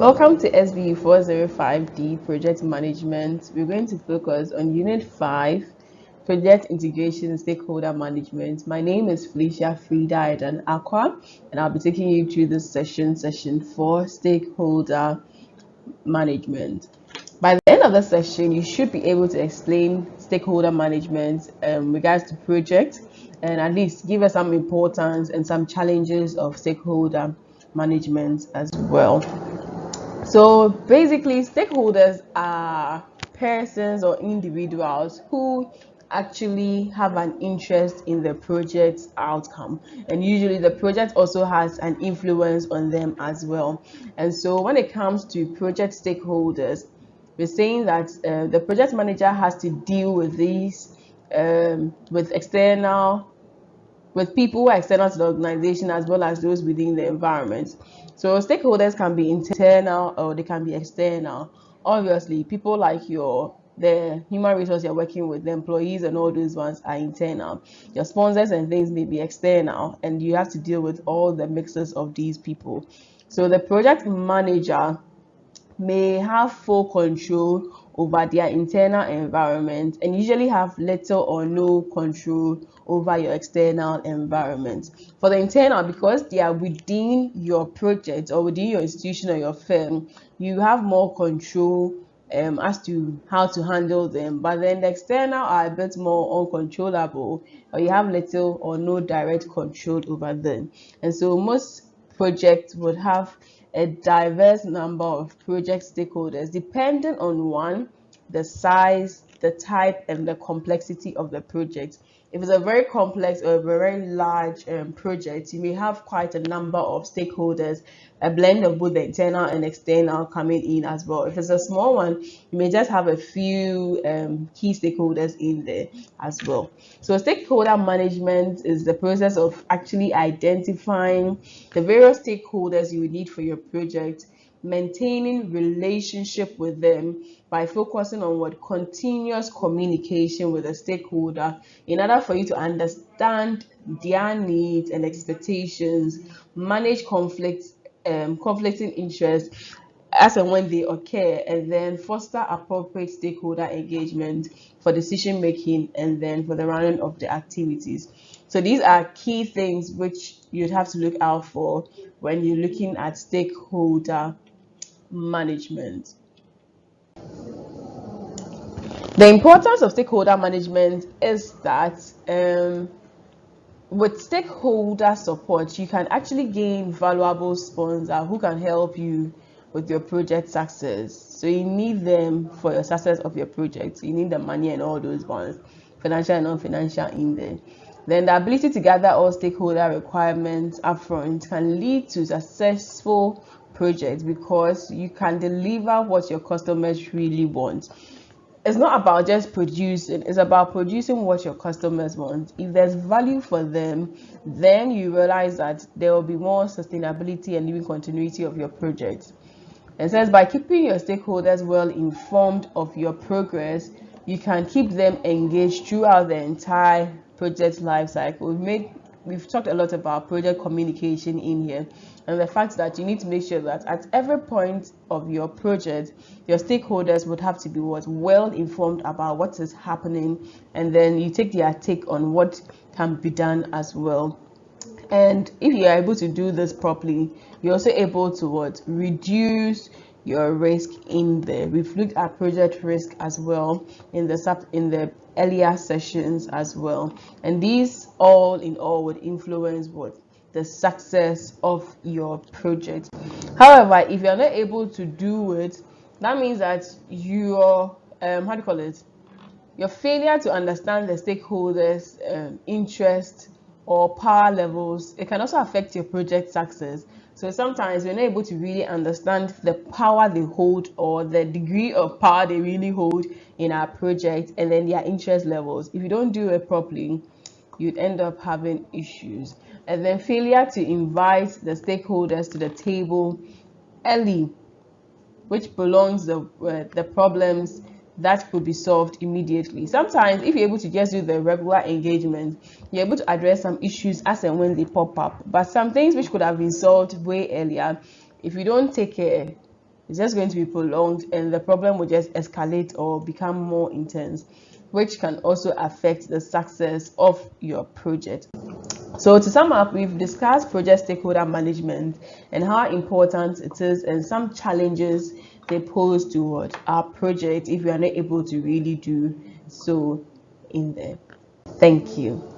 Welcome to SBU 405D Project Management. We're going to focus on Unit 5, Project Integration and Stakeholder Management. My name is Felicia Frida Aidan Aqua, and I'll be taking you through this session 4, Stakeholder Management. By the end of the session, you should be able to explain stakeholder management regards to project and at least give us some importance and some challenges of stakeholder management as well. So basically, stakeholders are persons or individuals who actually have an interest in the project's outcome, and usually the project also has an influence on them as well. And so when it comes to project stakeholders, we're saying that the project manager has to deal with these with people who are external to the organization as well as those within the environment. So stakeholders can be internal or they can be external. Obviously, people like the human resource you're working with, the employees and all those ones are internal. Your sponsors and things may be external, and you have to deal with all the mixes of these people. So the project manager may have full control over their internal environment and usually have little or no control over your external environment. For the internal, because they are within your project or within your institution or your firm, you have more control as to how to handle them. But then the external are a bit more uncontrollable, or you have little or no direct control over them. And so most projects would have a diverse number of project stakeholders depending on one, the size, the type, and the complexity of the project. If it's a very complex or a very large project, you may have quite a number of stakeholders, a blend of both the internal and external coming in as well. If it's a small one, you may just have a few key stakeholders in there as well. So stakeholder management is the process of actually identifying the various stakeholders you would need for your project, maintaining relationship with them by focusing on what continuous communication with a stakeholder in order for you to understand their needs and expectations, manage conflicting interests as and when they occur, and then foster appropriate stakeholder engagement for decision making and then for the running of the activities. So these are key things which you'd have to look out for when you're looking at stakeholder management. The importance of stakeholder management is that with stakeholder support, you can actually gain valuable sponsors who can help you with your project success. So you need them for your success of your project. You need the money and all those ones, financial and non-financial in there. Then the ability to gather all stakeholder requirements upfront can lead to successful projects because you can deliver what your customers really want. It's not about just producing, it's about producing what your customers want. If there's value for them, then you realize that there will be more sustainability and even continuity of your project. It says by keeping your stakeholders well informed of your progress, you can keep them engaged throughout the entire project life cycle. We've talked a lot about project communication in here, and the fact that you need to make sure that at every point of your project, your stakeholders would have to be well informed about what is happening, and then you take their take on what can be done as well. And if you are able to do this properly, you're also able to reduce your risk in there. We've looked at project risk as well in the earlier sessions as well, and these all in all would influence the success of your project. However, if you're not able to do it, that means that your your failure to understand the stakeholders' interest or power levels, it can also affect your project success. So sometimes we're not able to really understand the power they hold or the degree of power they really hold in our project and then their interest levels. If you don't do it properly, you'd end up having issues. And then failure to invite the stakeholders to the table early, which prolongs the problems that could be solved immediately. Sometimes if you're able to just do the regular engagement, you're able to address some issues as and when they pop up. But some things which could have been solved way earlier, if you don't take care, It's just going to be prolonged, and the problem will just escalate or become more intense, which can also affect the success of your project. So to sum up, we've discussed project stakeholder management and how important it is, and some challenges they pose to our project if we are not able to really do so in there. Thank you.